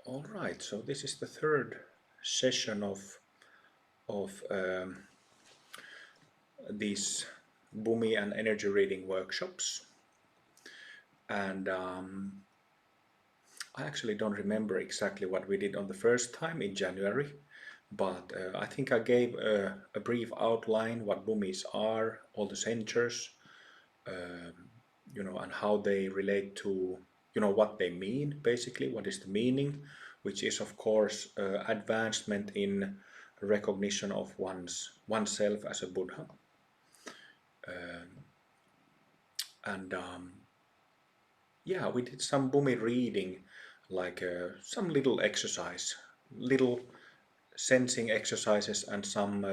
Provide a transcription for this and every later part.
All right, so this is the third session of these Bhumi and energy reading workshops, and I actually don't remember exactly what we did on the first time in January, but I think I gave a brief outline what Bhumis are, all the centers, and how they relate to, what they mean, basically, what is the meaning, which is, of course, advancement in recognition of oneself as a Buddha. And yeah, we did some Bhumi reading, like some little exercise, little sensing exercises, and some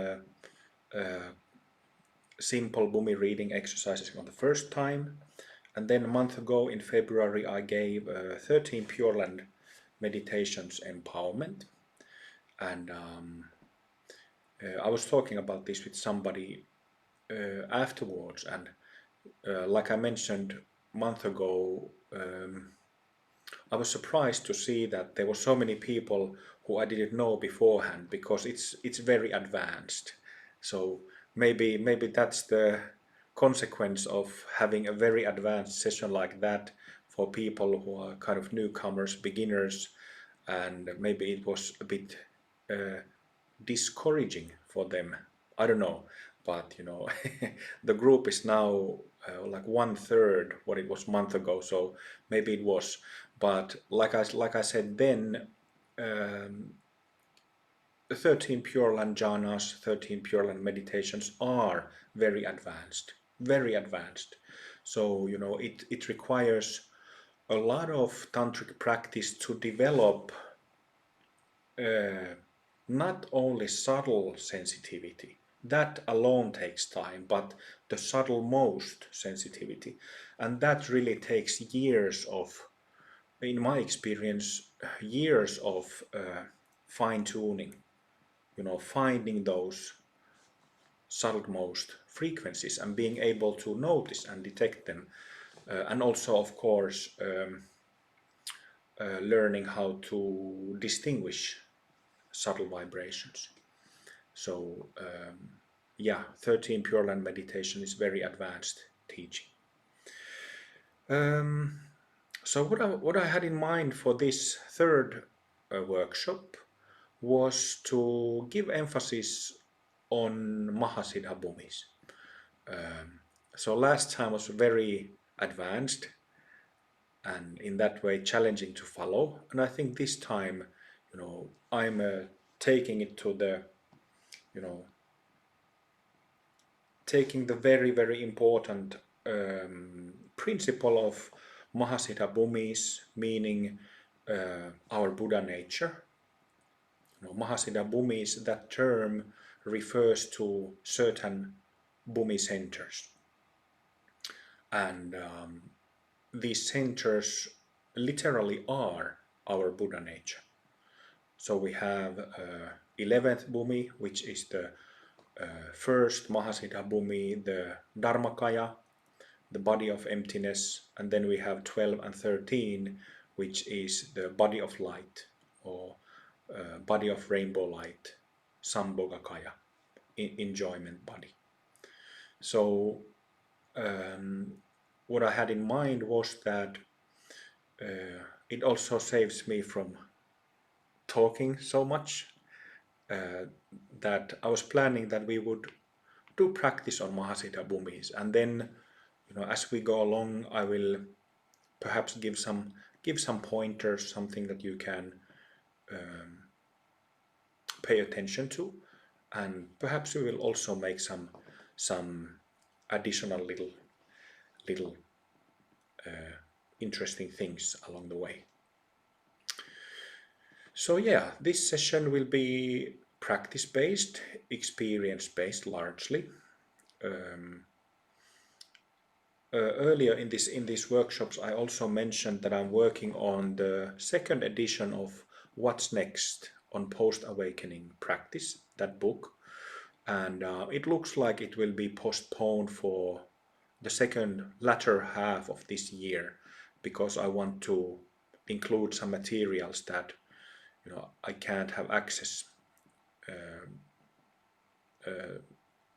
simple Bhumi reading exercises on the first time. And then a month ago in February, I gave 13 Pure Land meditations empowerment. And I was talking about this with somebody afterwards. And like I mentioned a month ago, I was surprised to see that there were so many people who I didn't know beforehand, because it's very advanced. So maybe that's the consequence of having a very advanced session like that for people who are kind of newcomers, beginners, and maybe it was a bit uh, discouraging for them. I don't know, but the group is now like one third what it was a month ago, so maybe it was. But like I said then, um, the 13 Pure Land jhanas, 13 Pure Land meditations are very advanced, very advanced. So it requires a lot of tantric practice to develop uh, not only subtle sensitivity, that alone takes time, but the subtle most sensitivity. And that really takes years of, in my experience, years of fine tuning, finding those subtlemost frequencies and being able to notice and detect them. And also, of course, learning how to distinguish subtle vibrations. So yeah, 13 Pure Land meditation is very advanced teaching. Um, so what I had in mind for this third workshop was to give emphasis on Mahasiddha Bhumis. So last time was very advanced and in that way challenging to follow, and I think this time, I'm taking it to the, you know, taking the very, very important principle of Mahasiddha Bhumis, meaning our Buddha nature. Mahasiddha Bhumis, that term refers to certain Bhumi centers. And these centers literally are our Buddha nature. So we have 11th Bhumi, which is the first Mahasiddha Bhumi, the Dharmakaya, the body of emptiness, and then we have 12 and 13, which is the body of light, or body of rainbow light, Sambhogakaya, enjoyment body. So what I had in mind was that it also saves me from talking so much, that I was planning that we would do practice on Mahasiddha Bhumis, and then as we go along, I will perhaps give some pointers, something that you can pay attention to, and perhaps we will also make some additional little interesting things along the way. So yeah, this session will be practice-based, experience-based largely. Earlier in these workshops, I also mentioned that I'm working on the second edition of What's Next on Post-Awakening Practice, that book. And it looks like it will be postponed for the second latter half of this year, because I want to include some materials that I can't have access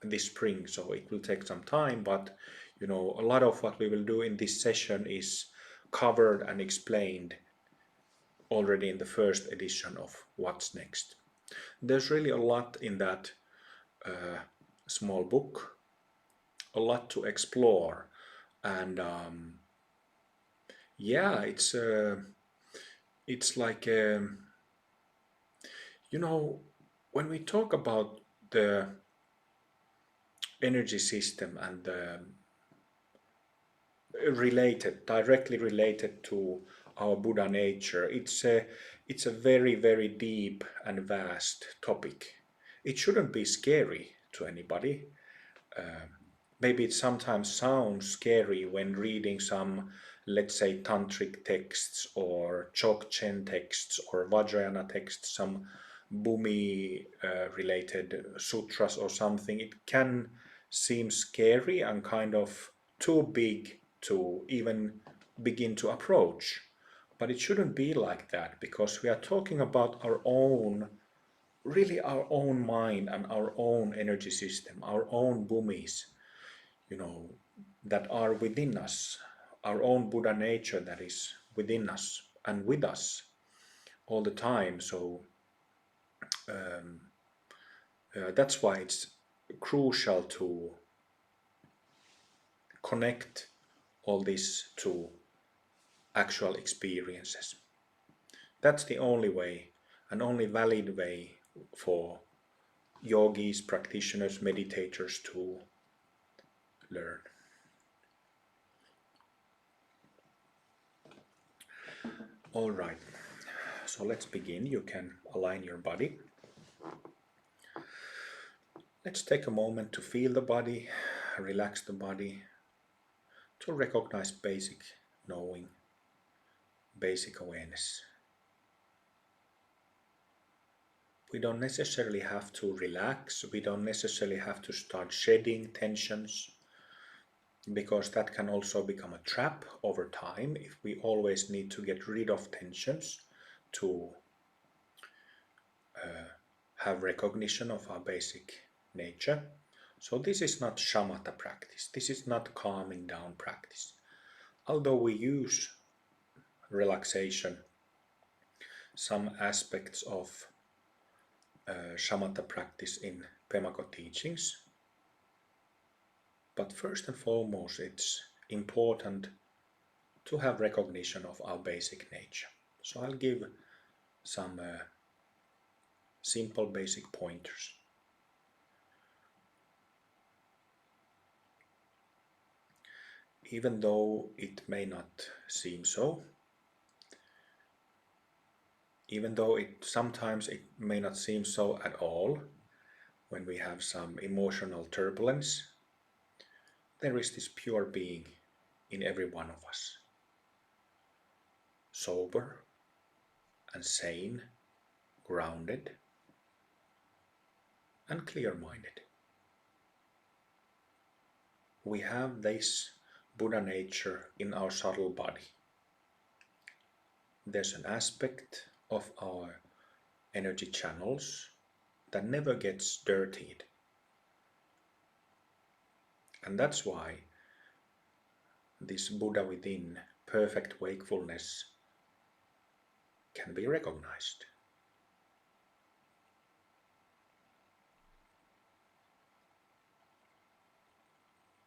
this spring, so it will take some time, but a lot of what we will do in this session is covered and explained already in the first edition of What's Next. There's really a lot in that small book, a lot to explore, and yeah, it's like when we talk about the energy system and the directly related to our Buddha nature, it's a very, very deep and vast topic. It shouldn't be scary to anybody. Maybe it sometimes sounds scary when reading some, let's say, tantric texts or Chokchen texts or Vajrayana texts, some Bhumi related sutras or something. It can seem scary and kind of too big to even begin to approach. But it shouldn't be like that, because we are talking about our own, really our own mind and our own energy system, our own Bhumis, you know, that are within us, our own Buddha nature that is within us and with us all the time. So that's why it's crucial to connect all this to actual experiences. That's the only way, and only valid way for yogis, practitioners, meditators to learn. All right, so let's begin. You can align your body. Let's take a moment to feel the body, relax the body, to recognize basic knowing, basic awareness. We don't necessarily have to relax, we don't necessarily have to start shedding tensions, because that can also become a trap over time if we always need to get rid of tensions to have recognition of our basic nature. So this is not shamatha practice, this is not calming down practice. Although we use relaxation, some aspects of shamatha practice in Pemako teachings, but first and foremost it's important to have recognition of our basic nature. So I'll give some simple basic pointers. Even though it may not seem so, even though sometimes it may not seem so at all, when we have some emotional turbulence, there is this pure being in every one of us, sober and sane, grounded and clear-minded. We have this Buddha nature in our subtle body. There's an aspect of our energy channels that never gets dirtied. And that's why this Buddha within, perfect wakefulness, can be recognized.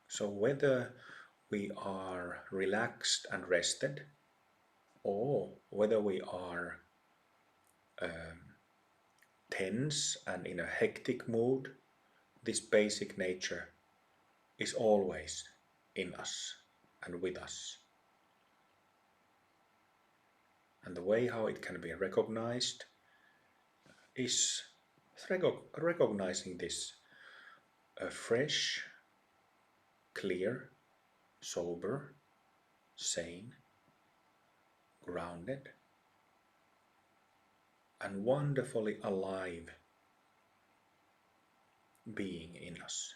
So whether we are relaxed and rested, or whether we are tense and in a hectic mood, this basic nature is always in us and with us. And the way how it can be recognized is recognizing this fresh, clear, sober, sane, grounded, and wonderfully alive being in us.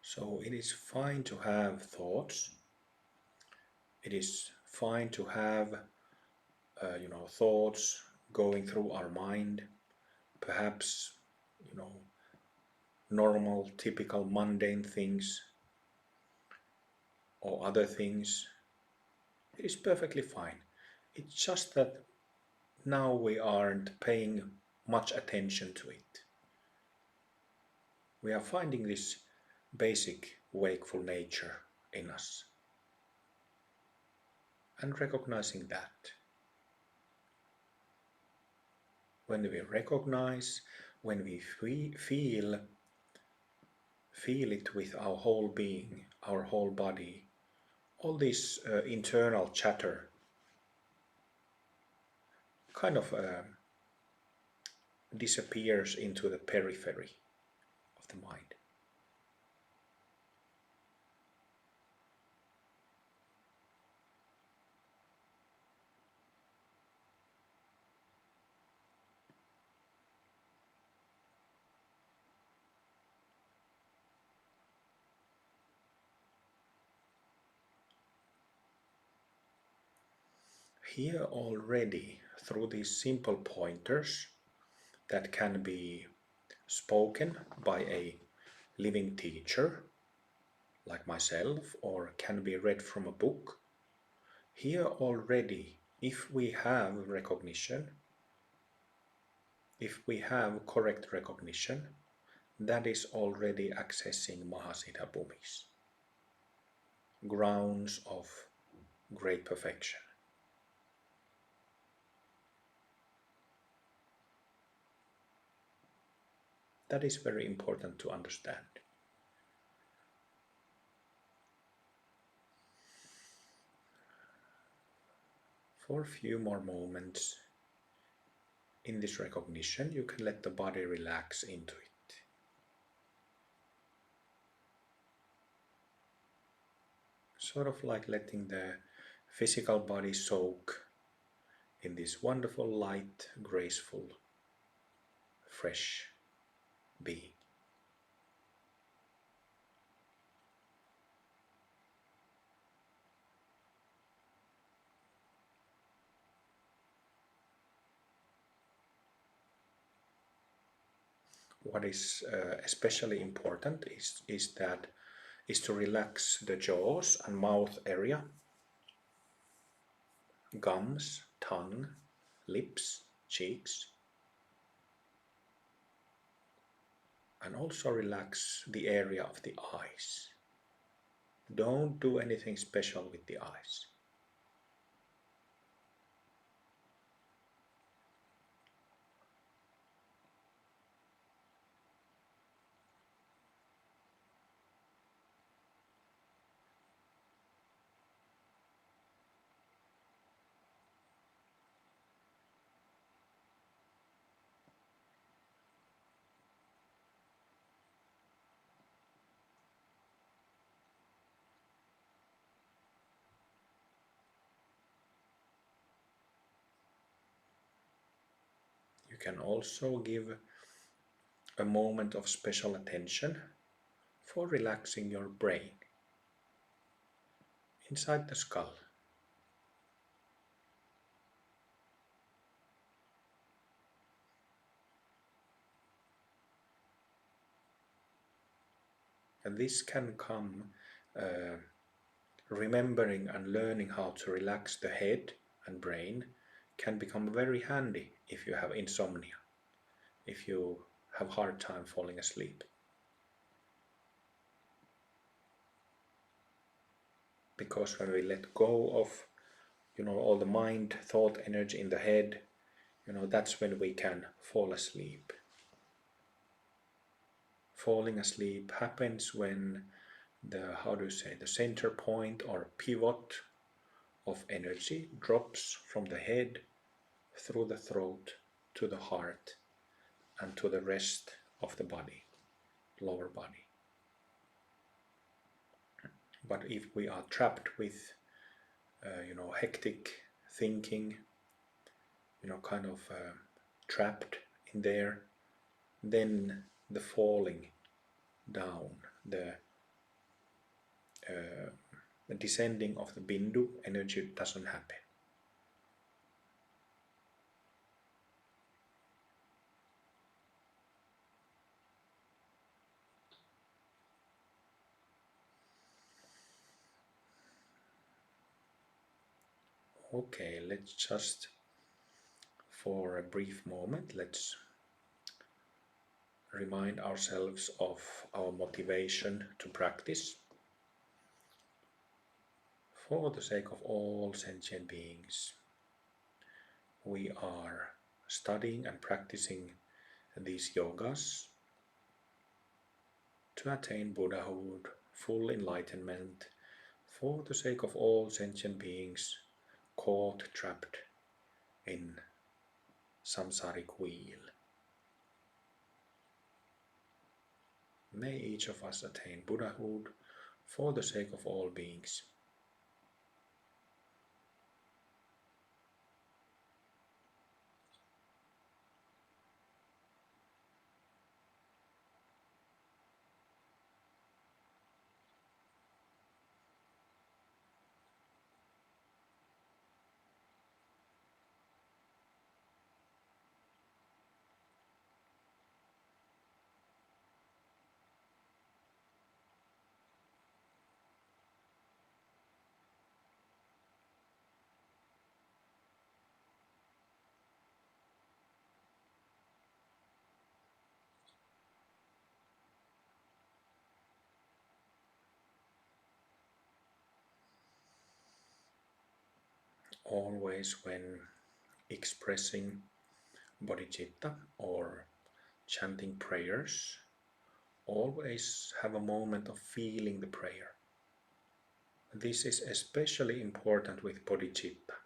So it is fine to have thoughts. It is fine to have, thoughts going through our mind. Perhaps, you know, normal, typical, mundane things or other things. It is perfectly fine. It's just that now we aren't paying much attention to it. We are finding this basic wakeful nature in us and recognizing that. When we recognize, when we feel it with our whole being, our whole body, all this internal chatter kind of disappears into the periphery of the mind. Here already, through these simple pointers that can be spoken by a living teacher like myself or can be read from a book, here already, if we have recognition, if we have correct recognition, that is already accessing Mahasiddha Bhumis, grounds of great perfection. That is very important to understand. For a few more moments in this recognition, you can let the body relax into it. Sort of like letting the physical body soak in this wonderful, light, graceful, fresh being. What is especially important is to relax the jaws and mouth area, gums, tongue, lips, cheeks, and also relax the area of the eyes. Don't do anything special with the eyes. You can also give a moment of special attention for relaxing your brain inside the skull. And this can come remembering and learning how to relax the head and brain can become very handy if you have insomnia, if you have hard time falling asleep. Because when we let go of all the mind, thought, energy in the head, that's when we can fall asleep. Falling asleep happens when the center point or pivot of energy drops from the head through the throat to the heart and to the rest of the body, lower body. But if we are trapped with hectic thinking, kind of trapped in there, then the falling down, the descending of the Bindu, energy doesn't happen. Okay, let's just, for a brief moment, let's remind ourselves of our motivation to practice. For the sake of all sentient beings, we are studying and practicing these yogas to attain Buddhahood, full enlightenment, for the sake of all sentient beings caught, trapped in samsaric wheel. May each of us attain Buddhahood for the sake of all beings. Always when expressing bodhicitta or chanting prayers, always have a moment of feeling the prayer. This is especially important with bodhicitta,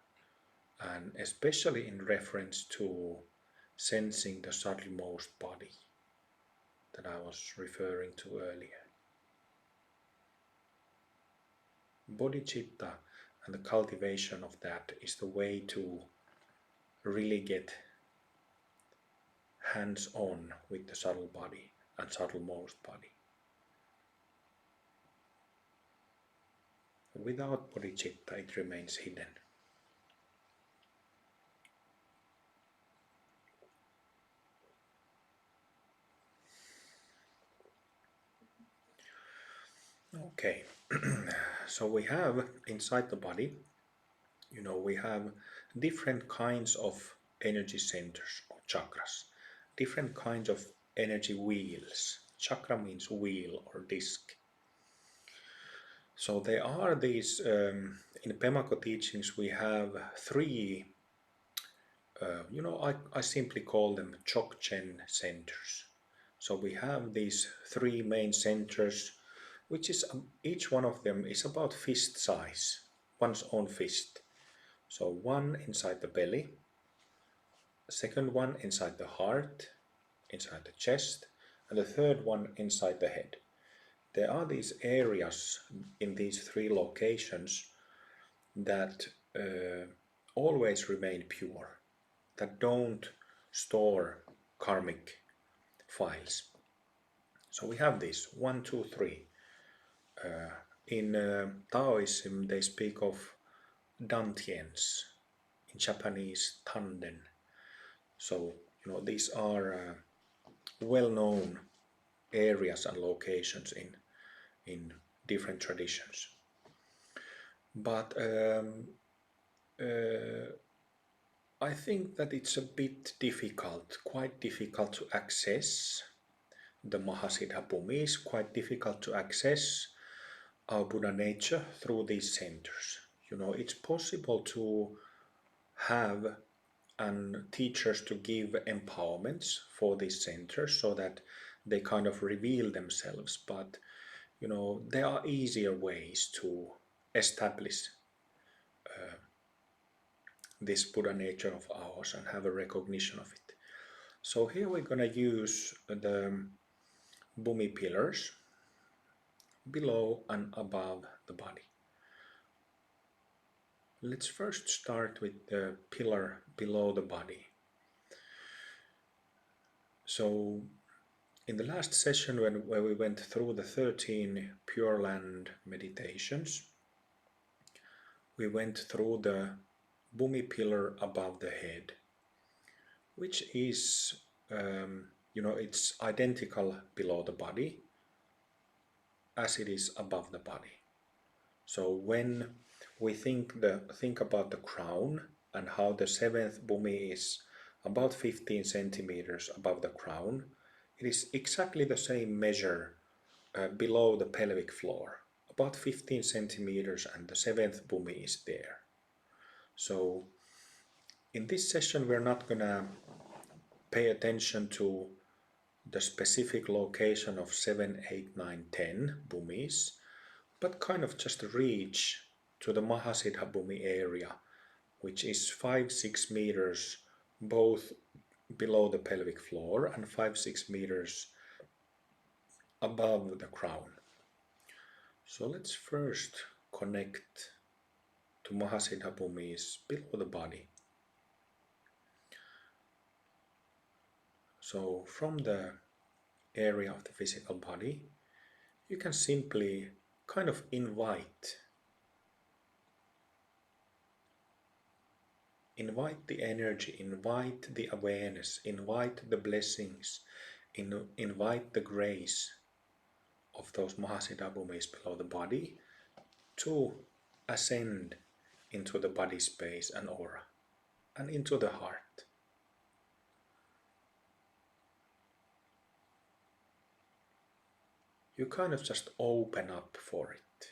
and especially in reference to sensing the subtlemost body that I was referring to earlier. Bodhicitta and the cultivation of that is the way to really get hands-on with the subtle body and subtlemost body. Without bodhicitta, it remains hidden. Okay, so we have inside the body, we have different kinds of energy centers or chakras, different kinds of energy wheels. Chakra means wheel or disc. So there are these, in Pemako teachings we have three, I simply call them Chokchen centers. So we have these three main centers, which is, each one of them is about fist size, one's own fist. So one inside the belly, the second one inside the heart, inside the chest, and the third one inside the head. There are these areas in these three locations that always remain pure, that don't store karmic files. So we have this 1, 2, 3. In Taoism, they speak of dantians, in Japanese, tanden. So, these are well-known areas and locations in different traditions. But I think that it's a bit difficult, quite difficult to access. The Mahasiddha Bhumi is quite difficult to access our Buddha nature through these centers. It's possible to have and teachers to give empowerments for these centers so that they kind of reveal themselves, but there are easier ways to establish this Buddha nature of ours and have a recognition of it. So here we're going to use the Bhumi pillars below and above the body. Let's first start with the pillar below the body. So In the last session where we went through the 13 Pure Land meditations, we went through the Bhumi pillar above the head, which is, it's identical below the body as it is above the body. So when we think about the crown and how the seventh Bhumi is about 15 centimeters above the crown, it is exactly the same measure below the pelvic floor, about 15 centimeters, and the seventh Bhumi is there. So in this session we're not gonna pay attention to the specific location of 7, 8, 9, 10 Bhumis, but kind of just reach to the Mahasiddha Bhumi area, which is 5-6 meters both below the pelvic floor and 5-6 meters above the crown. So let's first connect to Mahasiddha Bhumis below the body. So from the area of the physical body, you can simply kind of invite the energy, invite the awareness, invite the blessings, invite the grace of those Mahasiddha Bhumis below the body to ascend into the body space and aura and into the heart. You kind of just open up for it,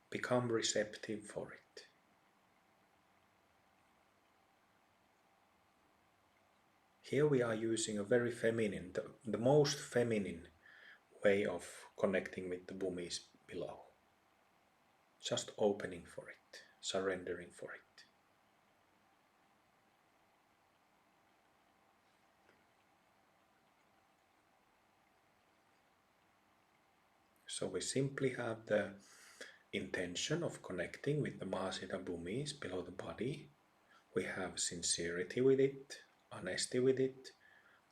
become receptive for it. Here we are using a very feminine, the most feminine way of connecting with the Bhumis below. Just opening for it, surrendering for it. So we simply have the intention of connecting with the Mahasiddha Bhumis below the body. We have sincerity with it, honesty with it,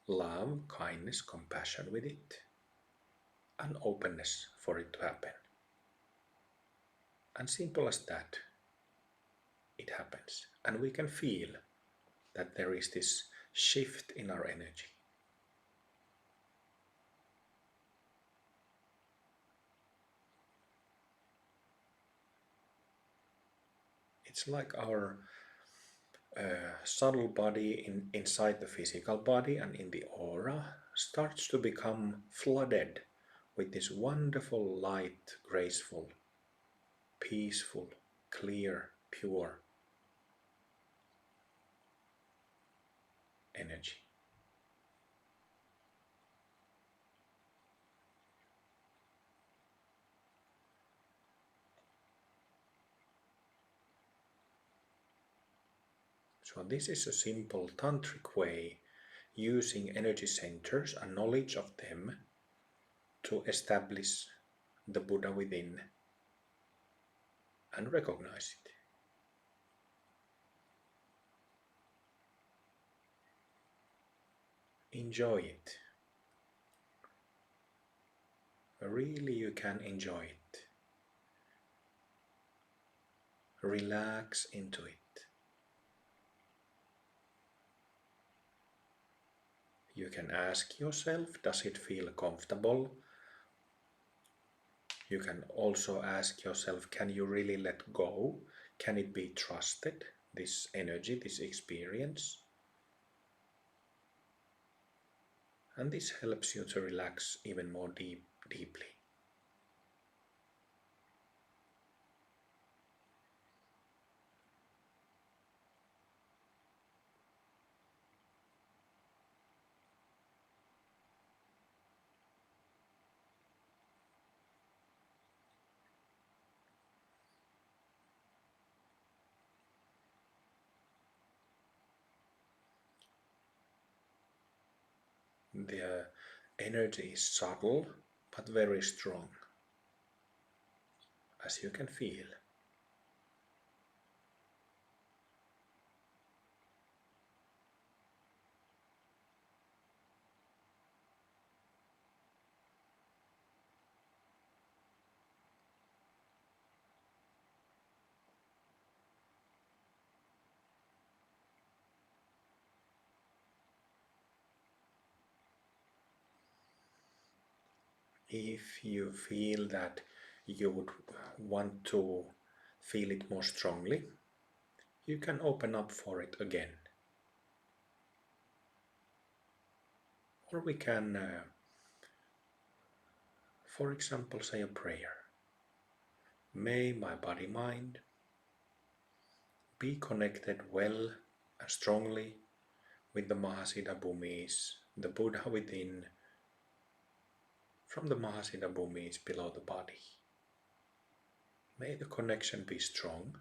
love, kindness, compassion with it, and openness for it to happen. And simple as that, it happens. And we can feel that there is this shift in our energy. It's like our subtle body inside the physical body and in the aura starts to become flooded with this wonderful, light, graceful, peaceful, clear, pure energy. So this is a simple tantric way using energy centers and knowledge of them to establish the Buddha within and recognize it. Enjoy it. Really, you can enjoy it. Relax into it. You can ask yourself, does it feel comfortable? You can also ask yourself, can you really let go? Can it be trusted, this energy, this experience? And this helps you to relax even more deeply. The energy is subtle but very strong, as you can feel. if you feel that you would want to feel it more strongly, you can open up for it again. Or we can, for example, say a prayer. May my body-mind be connected well and strongly with the Mahasiddha Bhumis, the Buddha within, from the Mahasiddha Bhumis below the body. May the connection be strong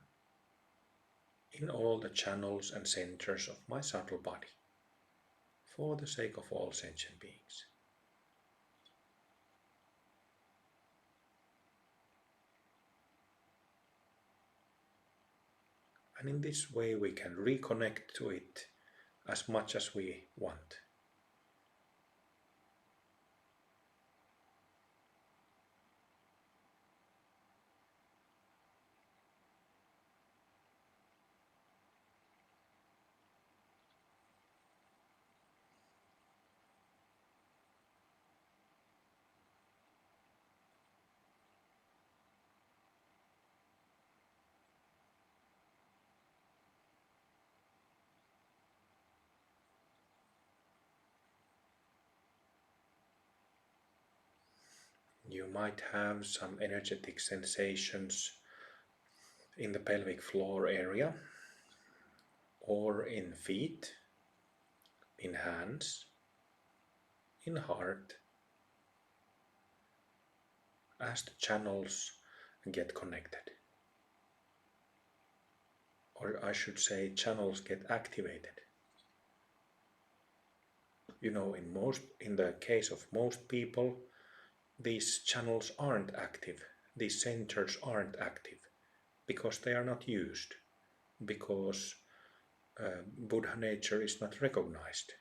in all the channels and centers of my subtle body, for the sake of all sentient beings. And in this way we can reconnect to it as much as we want. You might have some energetic sensations in the pelvic floor area, or in feet, in hands, in heart, as the channels get connected. Or I should say, channels get activated. You know, in the case of most people, these channels aren't active, these centers aren't active, because they are not used, because Buddha nature is not recognized.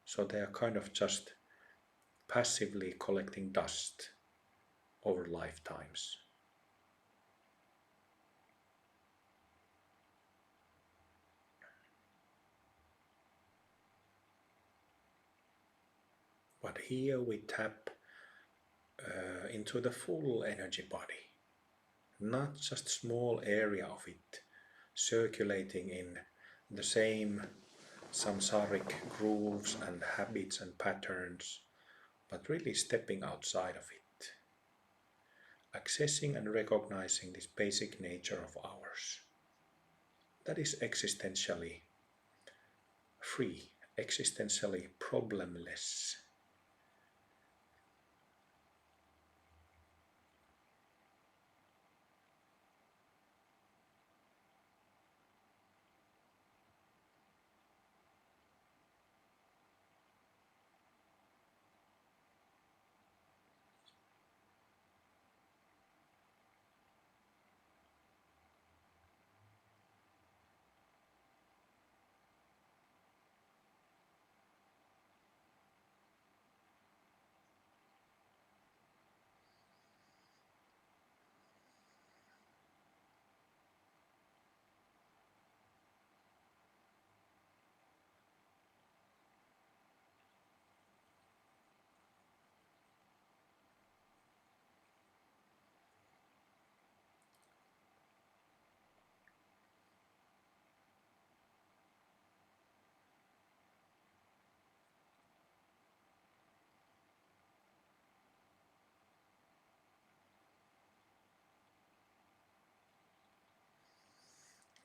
So they are kind of just passively collecting dust over lifetimes. But here we tap into the full energy body, not just small area of it circulating in the same samsaric grooves and habits and patterns, but really stepping outside of it, accessing and recognizing this basic nature of ours that is existentially free, existentially problemless.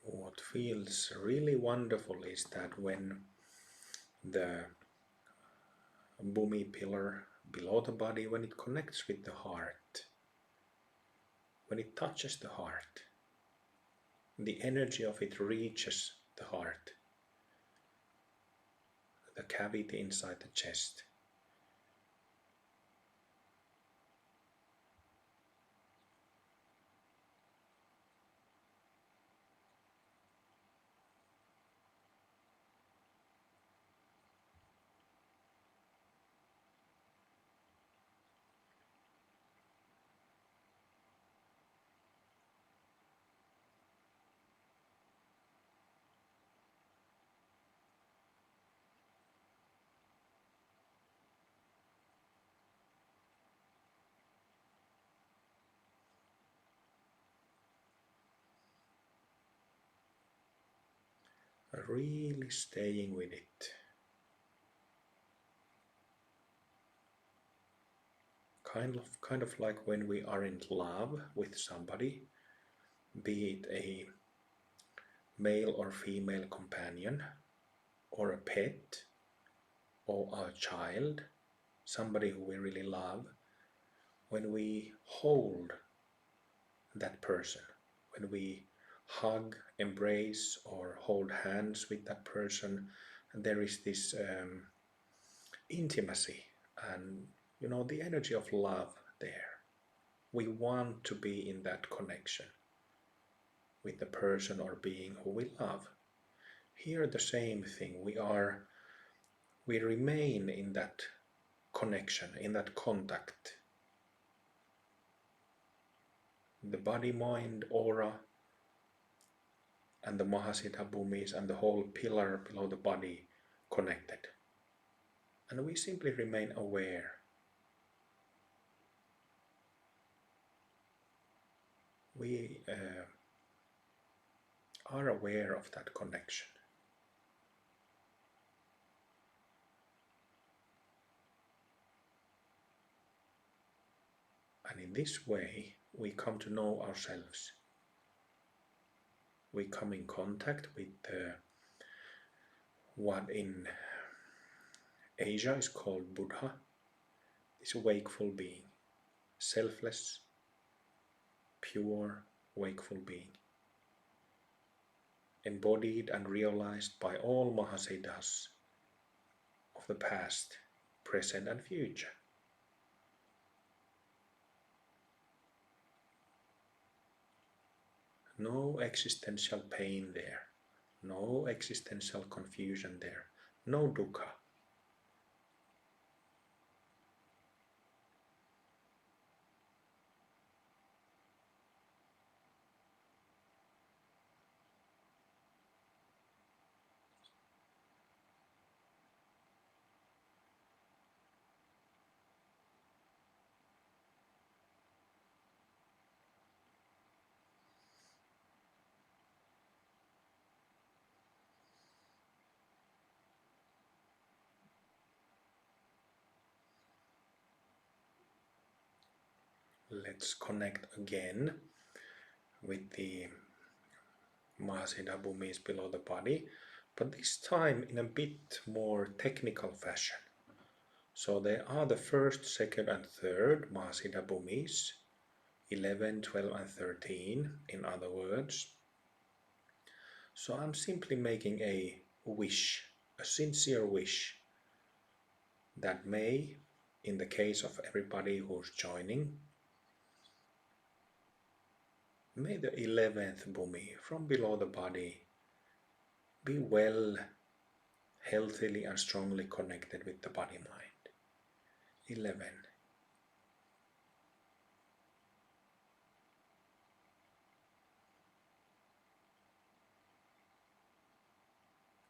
What feels really wonderful is that when the Bhumi pillar below the body, when it connects with the heart, when it touches the heart, the energy of it reaches the heart, the cavity inside the chest. really staying with it. Kind of like when we are in love with somebody, be it a male or female companion, or a pet, or a child, somebody who we really love, when we hold that person, when we hug, embrace, or hold hands with that person, and there is this intimacy and the energy of love there. We want to be in that connection with the person or being who we love. Here the same thing, we remain in that connection, in that contact. The body, mind, aura, and the Mahasiddha Bhumis and the whole pillar below the body connected. And we simply remain aware. We are aware of that connection. And in this way, we come to know ourselves. We come in contact with what in Asia is called Buddha, this wakeful being, selfless, pure, wakeful being, embodied and realized by all Mahasiddhas of the past, present, and future. No existential pain there, no existential confusion there, no dukkha. Let's connect again with the Mahasiddha Bhumis below the body, but this time in a bit more technical fashion. So there are the first, second, and third Mahasiddha Bhumis, 11, 12, and 13, in other words. So I'm simply making a wish, a sincere wish, that may, in the case of everybody who's joining, may the 11th Bhumi from below the body be well, healthily and strongly connected with the body-mind. 11.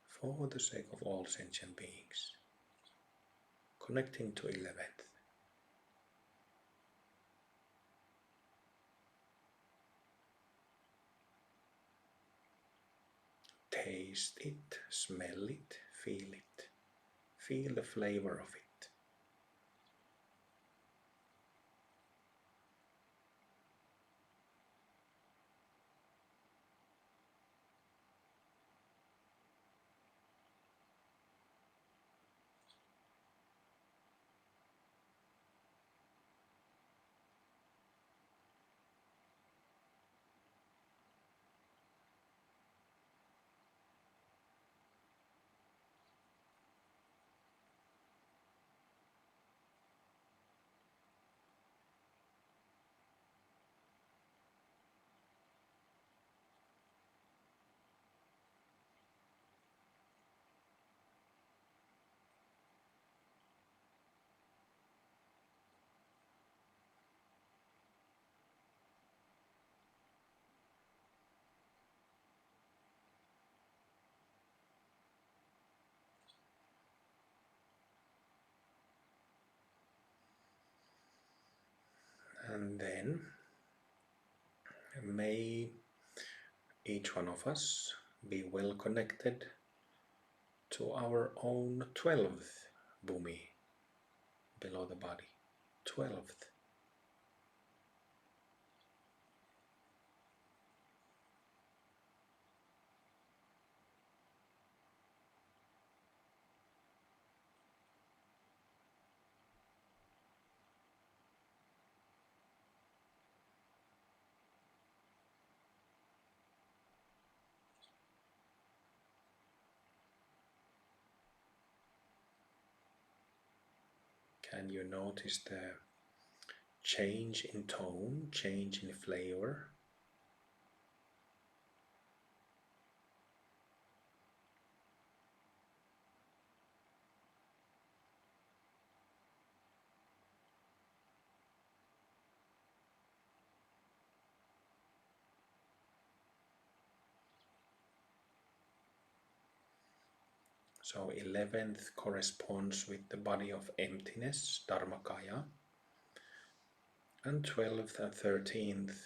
For the sake of all sentient beings, connecting to 11th. Taste it, smell it, feel it. Feel the flavor of it. And then may each one of us be well connected to our own 12th Bhumi below the body. 12th. Can you notice the change in tone, change in flavor? So 11th corresponds with the body of emptiness, Dharmakaya, and 12th and 13th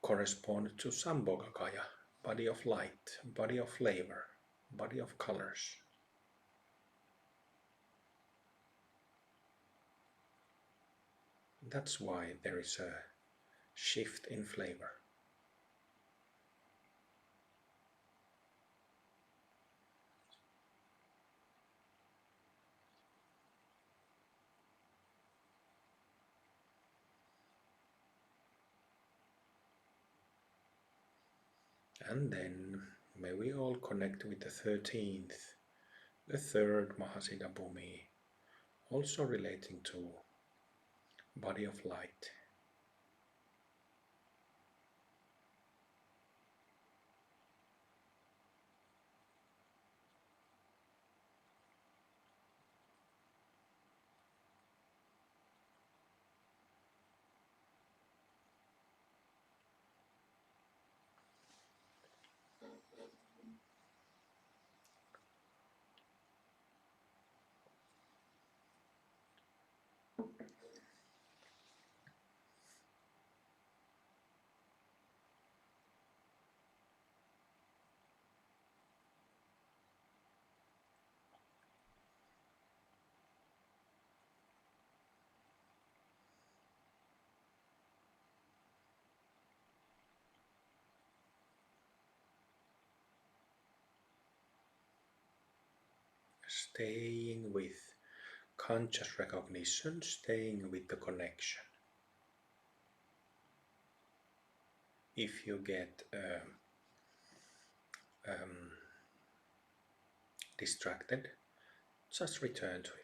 correspond to Sambhogakaya, body of light, body of flavor, body of colors. That's why there is a shift in flavor. And then may we all connect with the 13th, the third Mahasiddha Bhumi, also relating to body of light. Staying with conscious recognition, staying with the connection. If you get distracted, just return to it.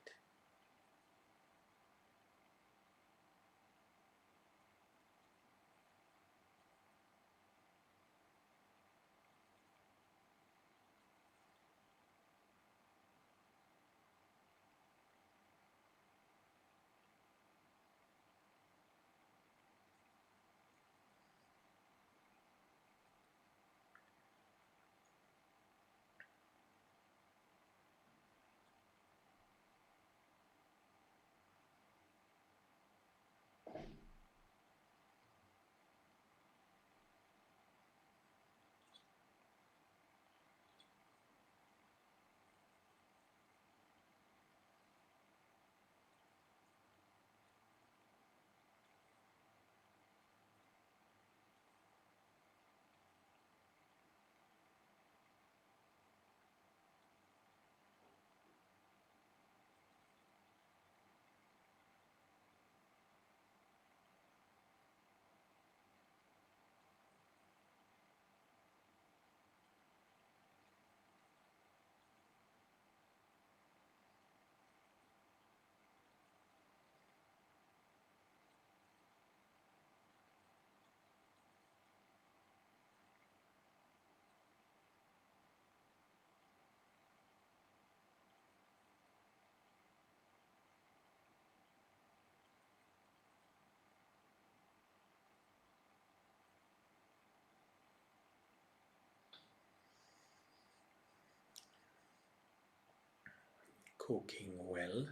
Cooking well,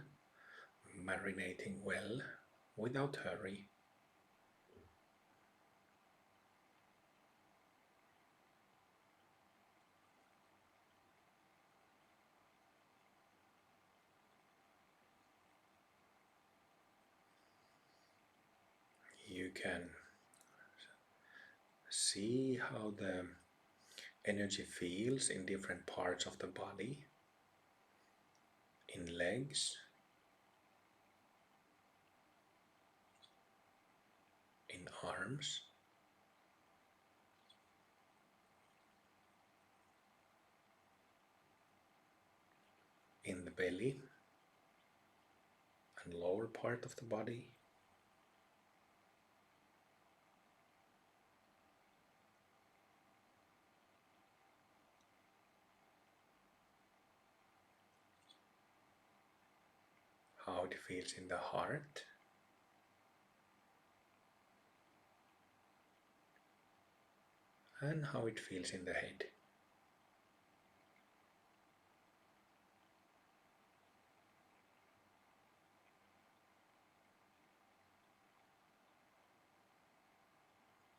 marinating well, without hurry. you can see how the energy feels in different parts of the body, in legs, in arms, in the belly and lower part of the body. How it feels in the heart. And how it feels in the head.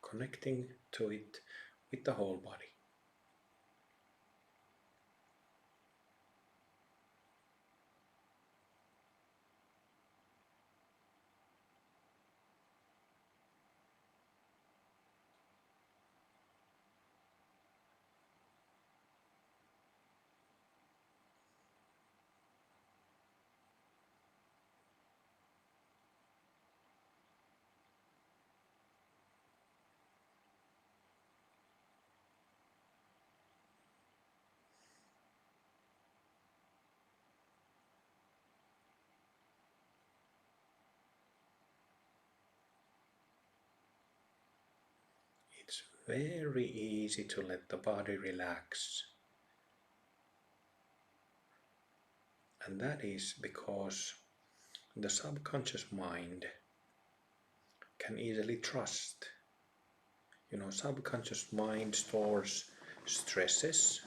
Connecting to it with the whole body. It's very easy to let the body relax. And that is because the subconscious mind can easily trust. Subconscious mind stores stresses,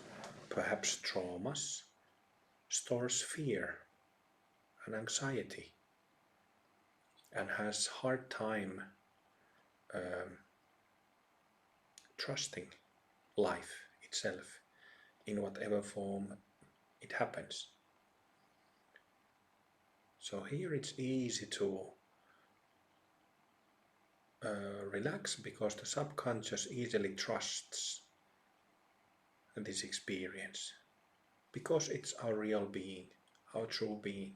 perhaps traumas, stores fear and anxiety, and has hard time um, trusting life itself in whatever form it happens. So here it's easy to relax because the subconscious easily trusts this experience, because it's our real being, our true being.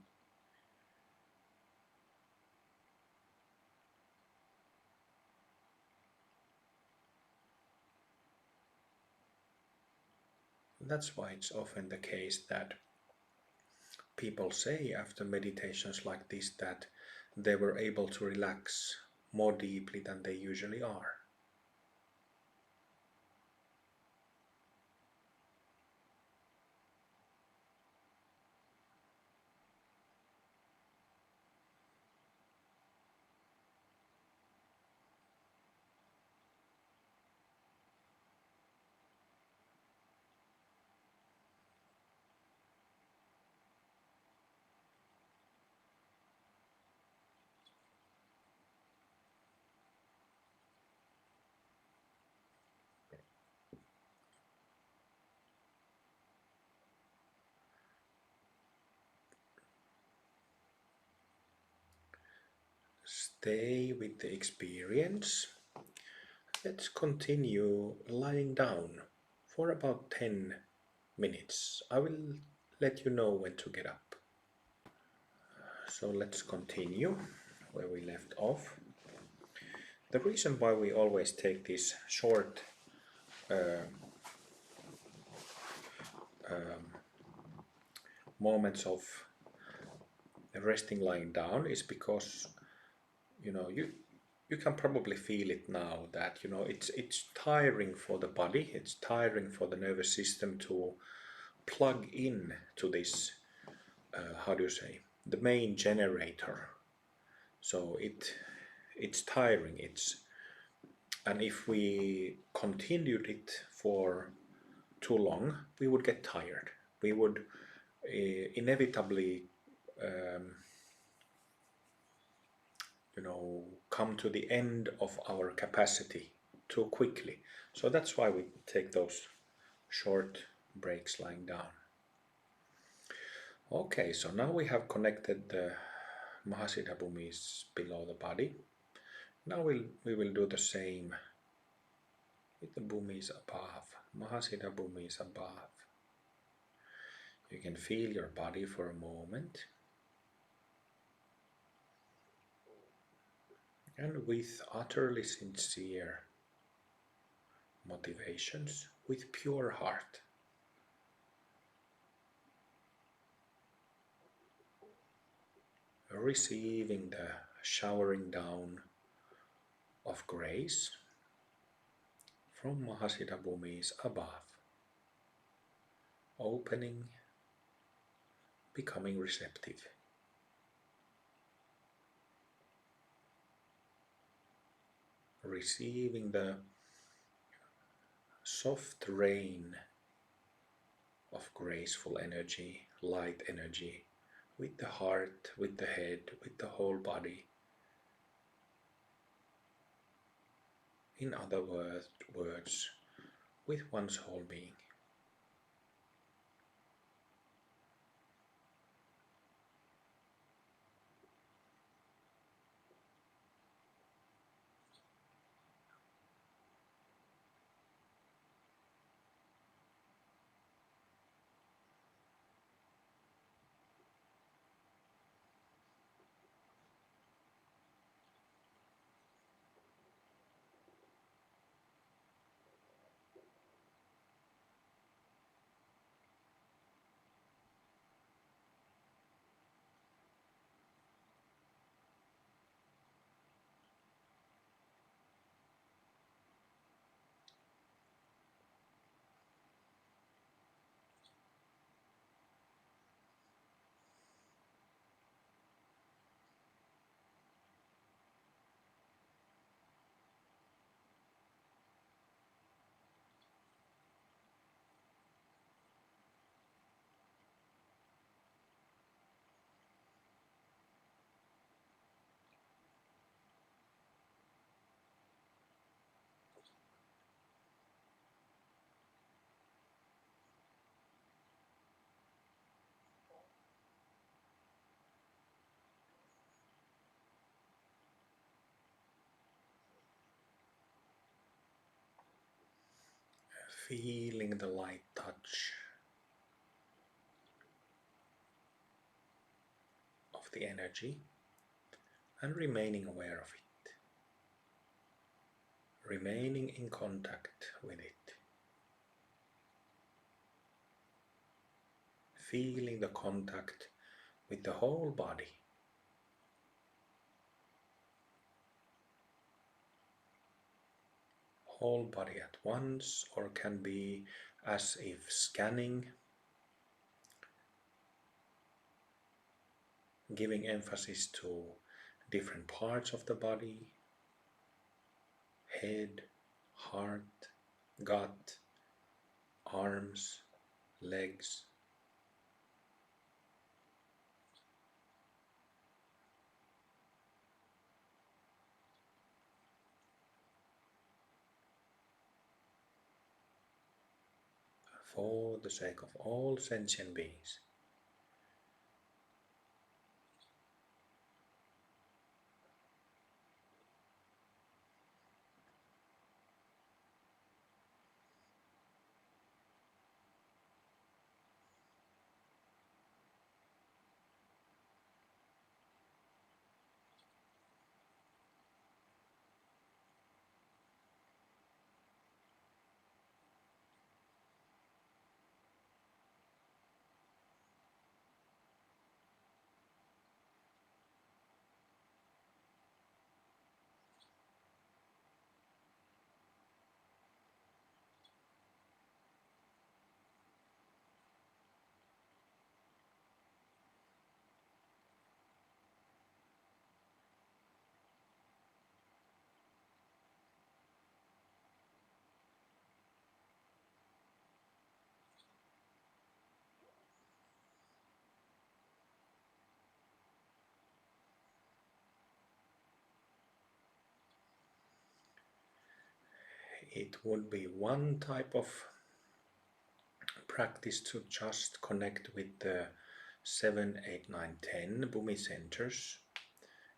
That's why it's often the case that people say after meditations like this that they were able to relax more deeply than they usually are. Stay with the experience. Let's continue lying down for about 10 minutes. I will let you know when to get up. So let's continue where we left off. The reason why we always take these short moments of resting lying down is because you can probably feel it now that it's tiring for the body, it's tiring for the nervous system to plug in to this how do you say, the main generator. So it's tiring, and if we continued it for too long we would get tired, we would inevitably come to the end of our capacity too quickly. So that's why we take those short breaks lying down. Okay, so now we have connected the Mahasiddha Bhumis below the body. Now we will do the same with the Bhumis above, Mahasiddha Bhumis above. You can feel your body for a moment, and with utterly sincere motivations, with pure heart, receiving the showering down of grace from Mahasiddha Bhumis above, opening, becoming receptive. Receiving the soft rain of graceful energy, light energy, with the heart, with the head, with the whole body. In other words, with one's whole being. Feeling the light touch of the energy and remaining aware of it, remaining in contact with it, feeling the contact with the whole body. Whole body at once, or can be as if scanning, giving emphasis to different parts of the body, head, heart, gut, arms, legs. For the sake of all sentient beings. It would be one type of practice to just connect with the 7, 8, 9, 10 Bhumi centers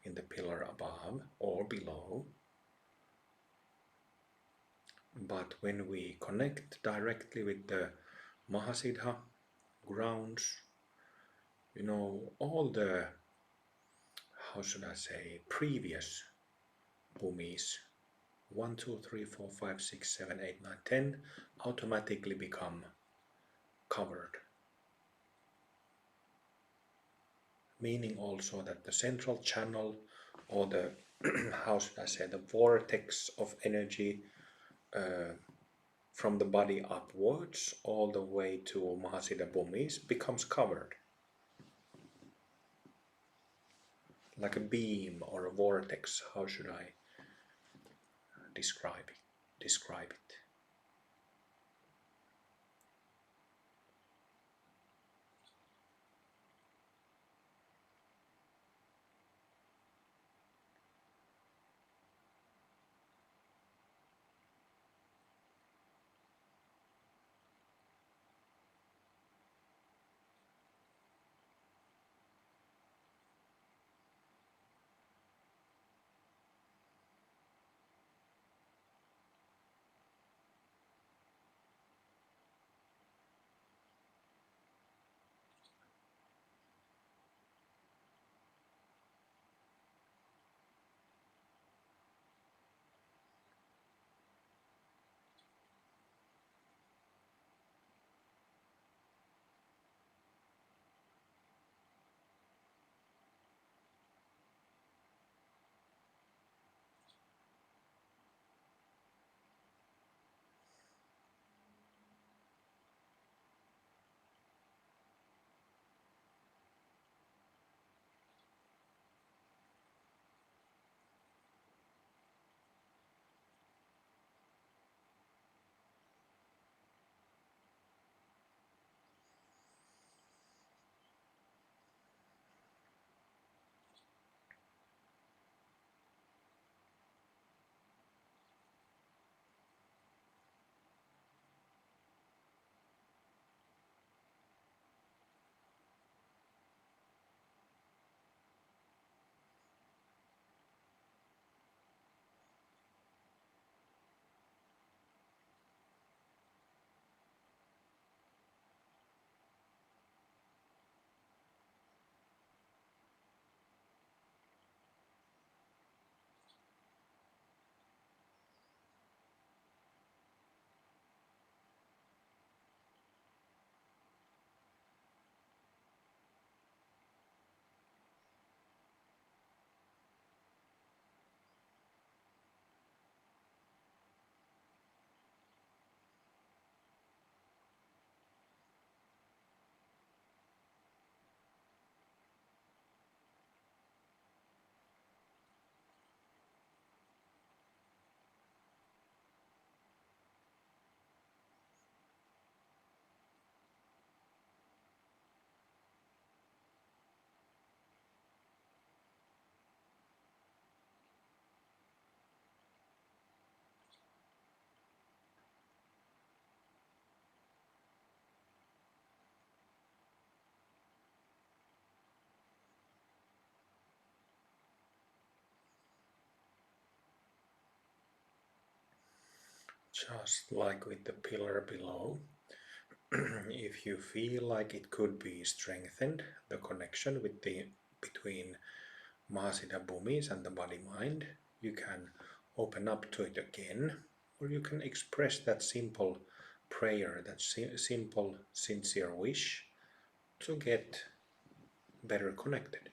in the pillar above or below, But when we connect directly with the Mahasiddha grounds, all the, how should I say, previous bhumis, 1, 2, 3, 4, 5, 6, 7, 8, 9, 10, automatically become covered. Meaning also that the central channel, or the, how should I say, the vortex of energy from the body upwards all the way to Mahasiddha Bhumis becomes covered. Like a beam or a vortex, how should I describe it? Just like with the pillar below, if you feel like it could be strengthened, the connection between Mahasiddha Bhumis and the body-mind, you can open up to it again, or you can express that simple prayer, that simple, sincere wish to get better connected.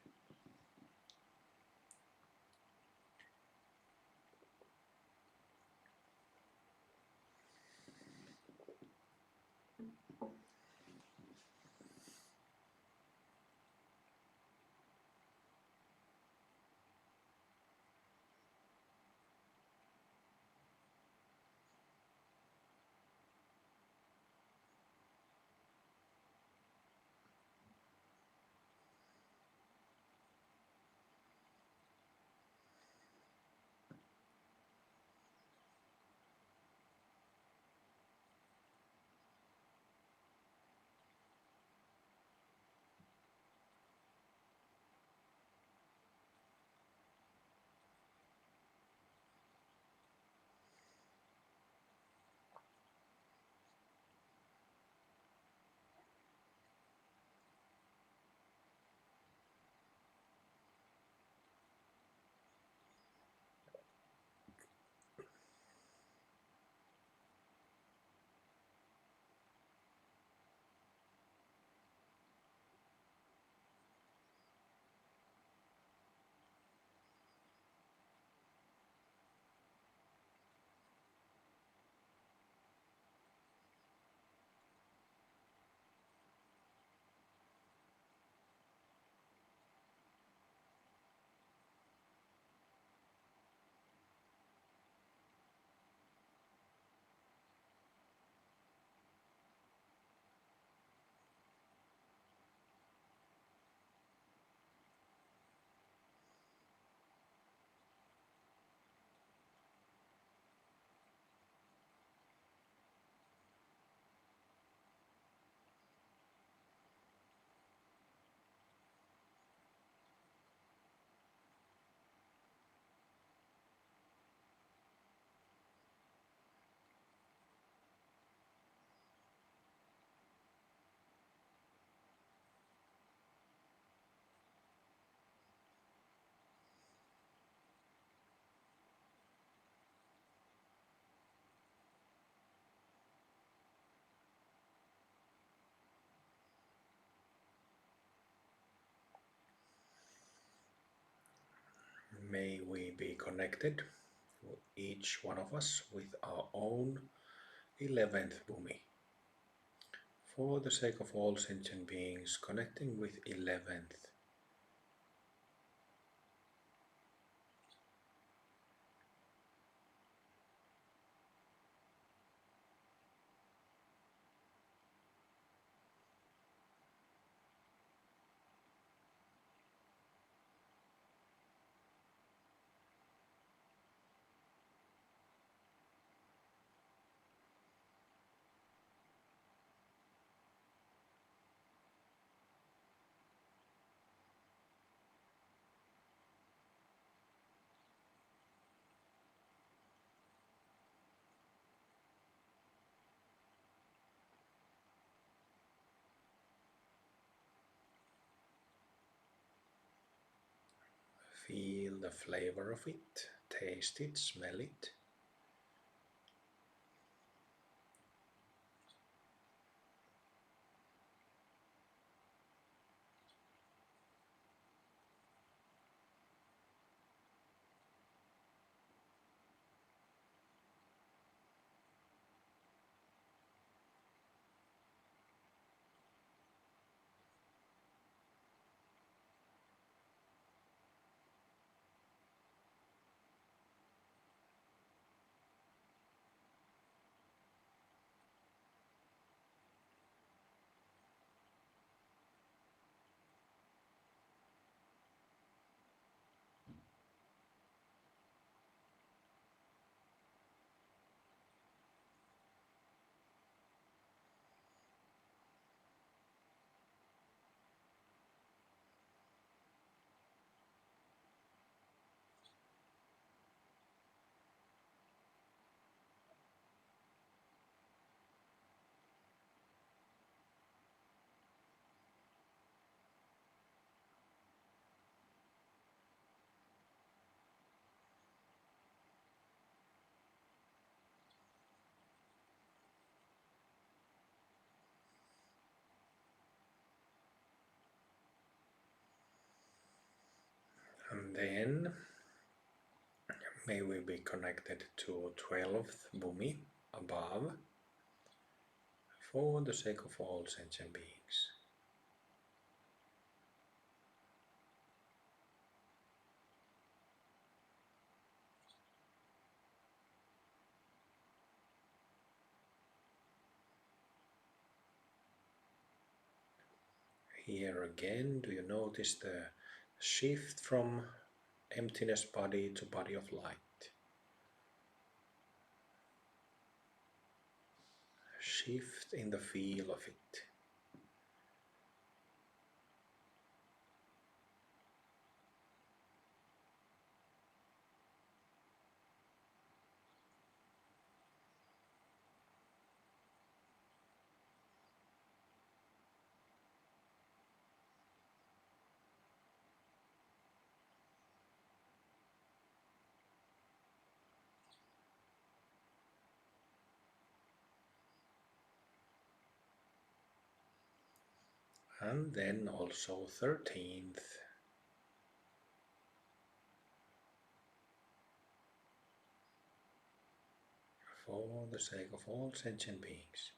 May we be connected, each one of us, with our own 11th Bhumi. For the sake of all sentient beings, connecting with 11th. Feel the flavor of it, taste it, smell it. And then may we be connected to 12th Bhumi above, for the sake of all sentient beings. Here again, do you notice the shift from emptiness body to body of light? Shift in the feel of it. And then also 13th. For the sake of all sentient beings.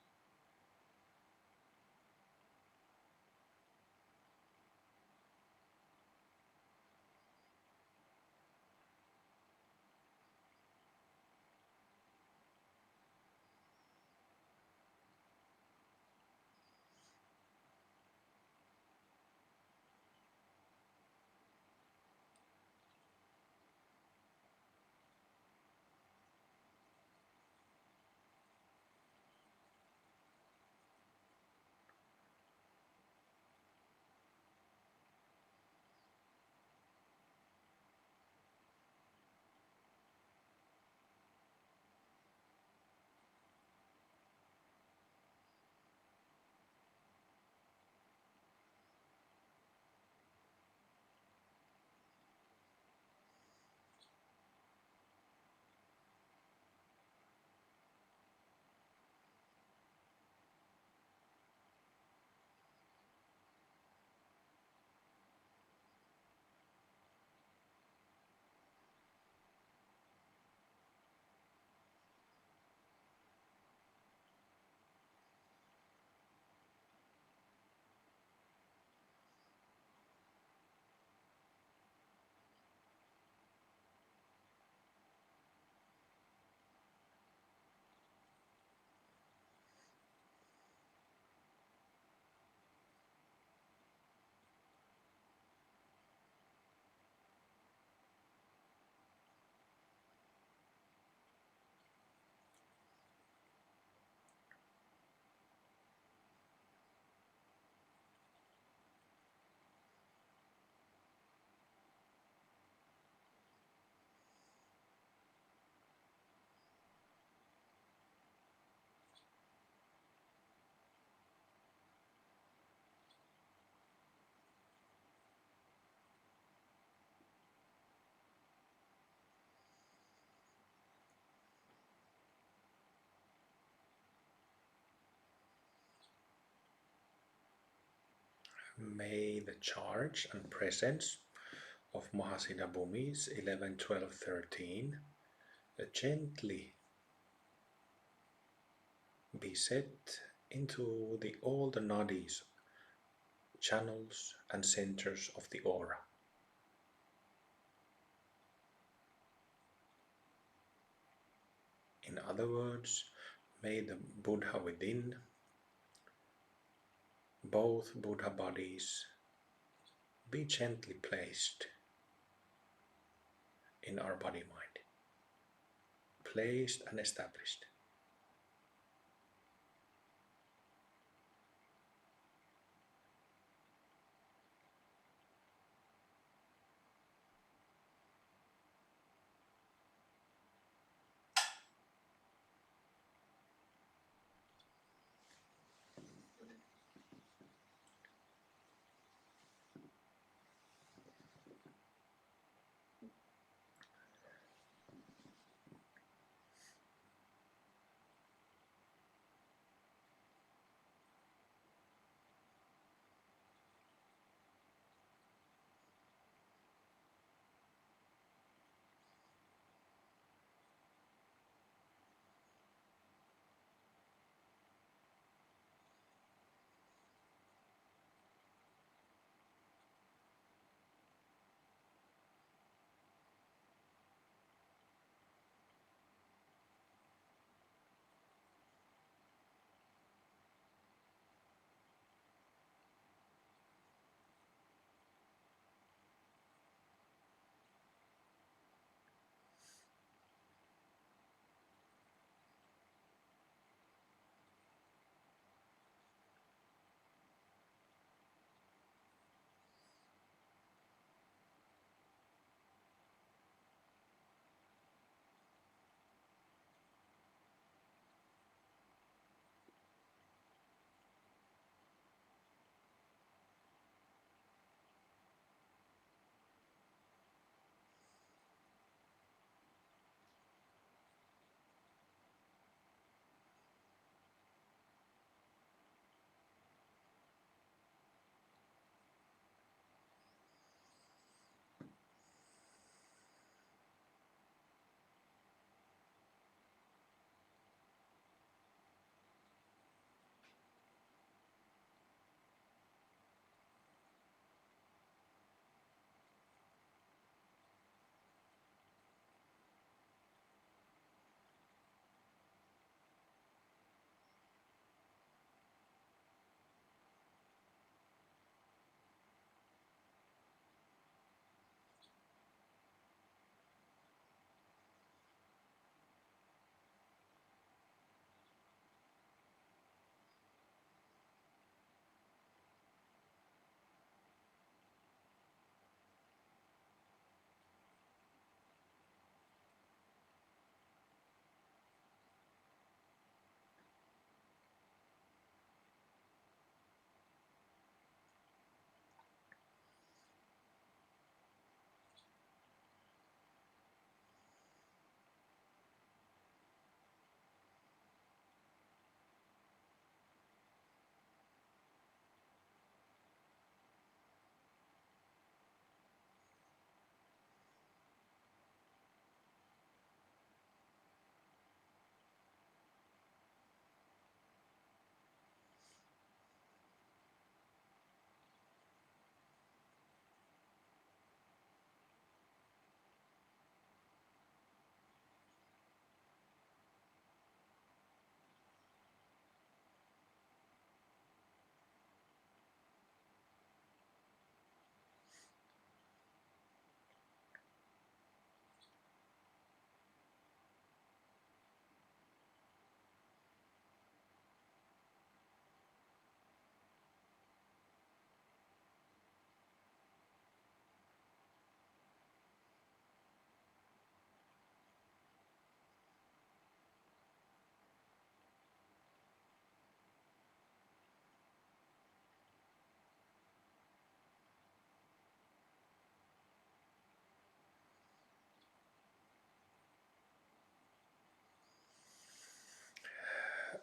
May the charge and presence of Mahasiddha Bhumis 11, 12, 13 gently be set into all the nadis, channels and centers of the aura. In other words, may the Buddha within, both Buddha bodies, be gently placed in our body-mind, placed and established.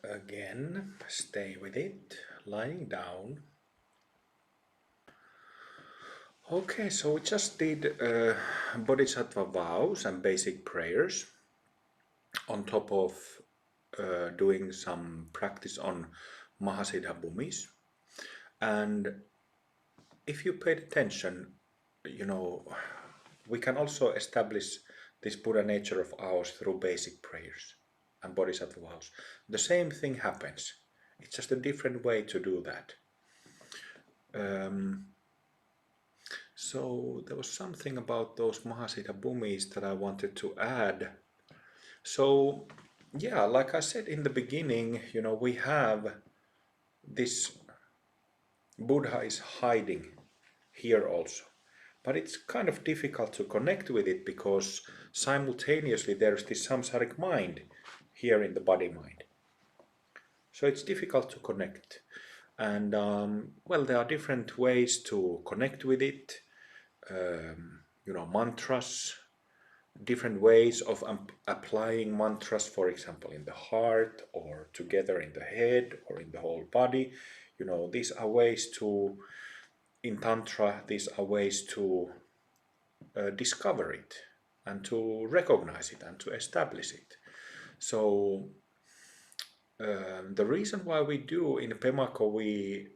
Again, stay with it, lying down, Okay, so we just did Bodhisattva vows and basic prayers on top of doing some practice on Mahasiddha Bhumis. And if you paid attention, you know, we can also establish this Buddha nature of ours through basic prayers and Bodhisattva vows. The same thing happens. It's just a different way to do that. Um, so there was something about those Mahasiddha Bhumis that I wanted to add. So yeah, like I said in the beginning, we have this Buddha is hiding here also. But it's kind of difficult to connect with it because simultaneously there's this samsaric mind here in the body mind. So it's difficult to connect. And well, there are different ways to connect with it. Mantras, different ways of applying mantras, for example, in the heart or together in the head or in the whole body. These are ways to, in Tantra, these are ways to discover it and to recognize it and to establish it. So the reason why we do in Pemako, we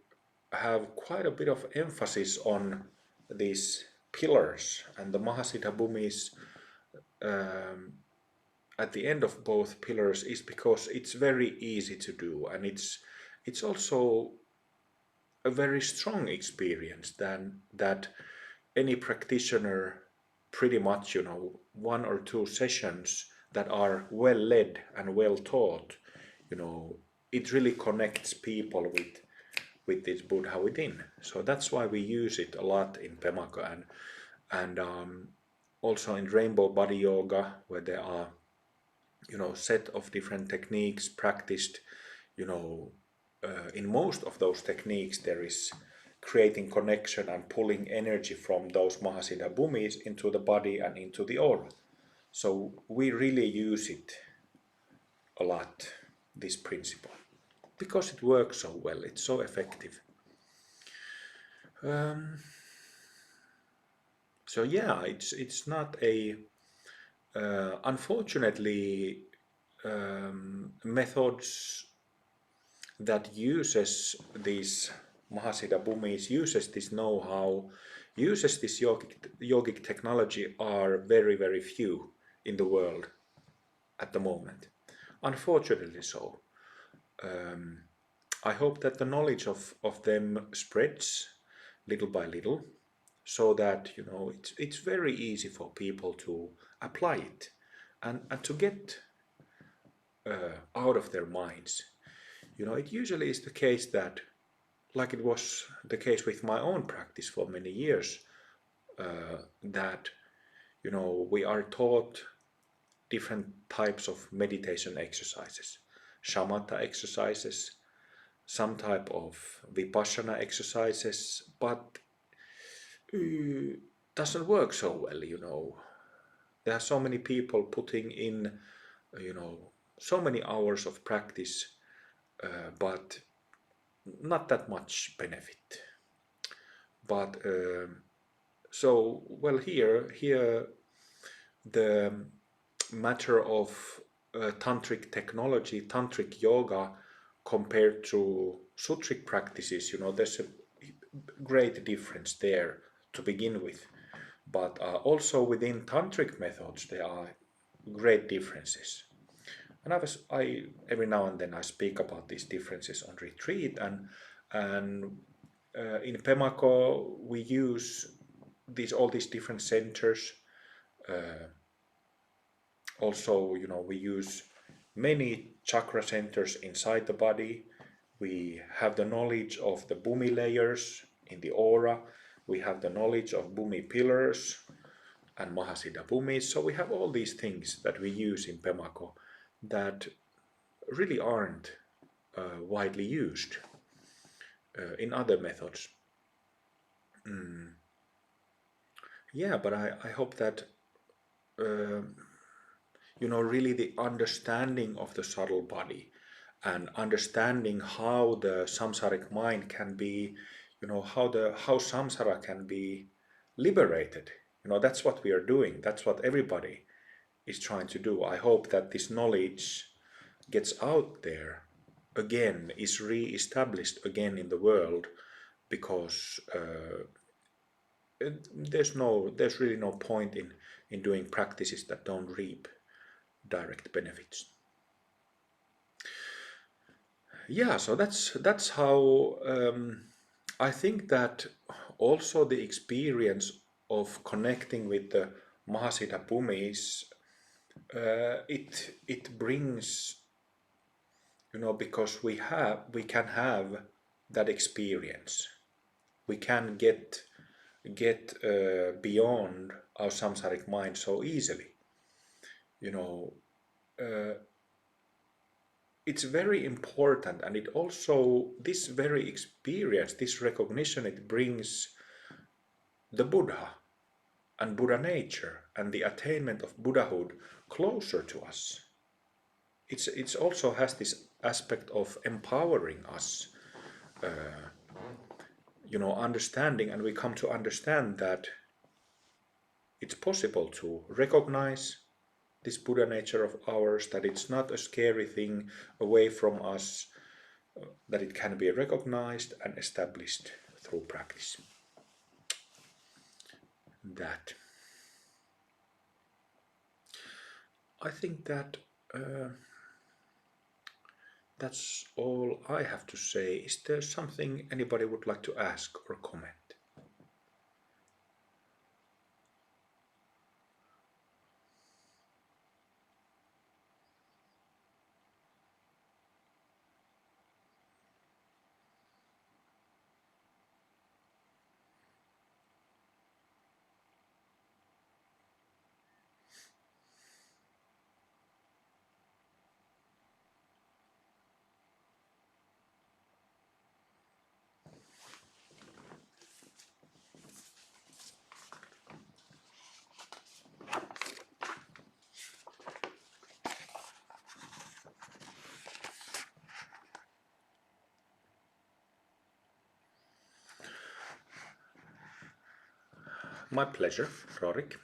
have quite a bit of emphasis on these pillars, and the Mahasiddha Bhumis at the end of both pillars is because it's very easy to do, and it's also a very strong experience than that any practitioner pretty much, one or two sessions that are well led and well taught, it really connects people with this Buddha within. So that's why we use it a lot in Pemaka and also in Rainbow Body Yoga, where there are, set of different techniques practiced, in most of those techniques there is creating connection and pulling energy from those Mahasiddha Bhumis into the body and into the aura. So we really use it a lot, this principle, because it works so well, it's so effective. So yeah, it's not a unfortunately methods that uses these Mahasiddha Bhumis, uses this know-how, uses this yogic technology are very, very few in the world at the moment. Unfortunately so. I hope that the knowledge of them spreads little by little so that, it's very easy for people to apply it and to get out of their minds. It usually is the case that, like it was the case with my own practice for many years, that we are taught different types of meditation exercises, shamatha exercises, some type of vipassana exercises, but doesn't work so well. There are so many people putting in, so many hours of practice, but not that much benefit. But so well, here the matter of tantric technology, tantric yoga compared to sutric practices, there's a great difference there to begin with. But also within tantric methods, there are great differences. And I every now and then I speak about these differences on retreat, and in Pemako we use all these different centers. Also, we use many chakra centers inside the body. We have the knowledge of the Bhumi layers in the aura. We have the knowledge of Bhumi pillars and Mahasiddha Bhumis. So we have all these things that we use in Pemako that really aren't widely used in other methods. Yeah, but I hope that really the understanding of the subtle body and understanding how the samsaric mind can be, how samsara can be liberated. That's what we are doing. That's what everybody is trying to do. I hope that this knowledge gets out there again, is re-established again in the world, because there's really no point in doing practices that don't reap direct benefits. Yeah, so that's how I think that also the experience of connecting with the Mahasiddha Bhumi is it brings, because we can have that experience. We can get beyond our samsaric mind so easily. It's very important, and it also, this very experience, this recognition, it brings the Buddha and Buddha nature and the attainment of Buddhahood closer to us. It's also has this aspect of empowering us, understanding, and we come to understand that it's possible to recognize this Buddha nature of ours, that it's not a scary thing away from us, that it can be recognized and established through practice. That. I think that that's all I have to say. Is there something anybody would like to ask or comment? My pleasure, Rorik.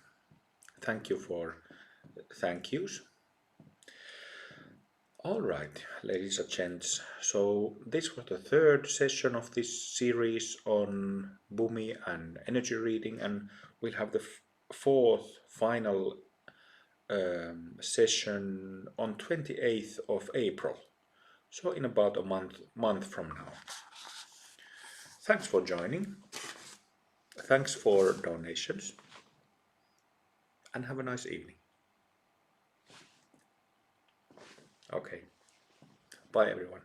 Thank you for thank yous. All right, ladies and gents, so this was the third session of this series on Bhumi and energy reading, and we'll have the fourth final session on 28th of April, so in about a month from now. Thanks for joining, thanks for donations, and have a nice evening. Okay, bye everyone.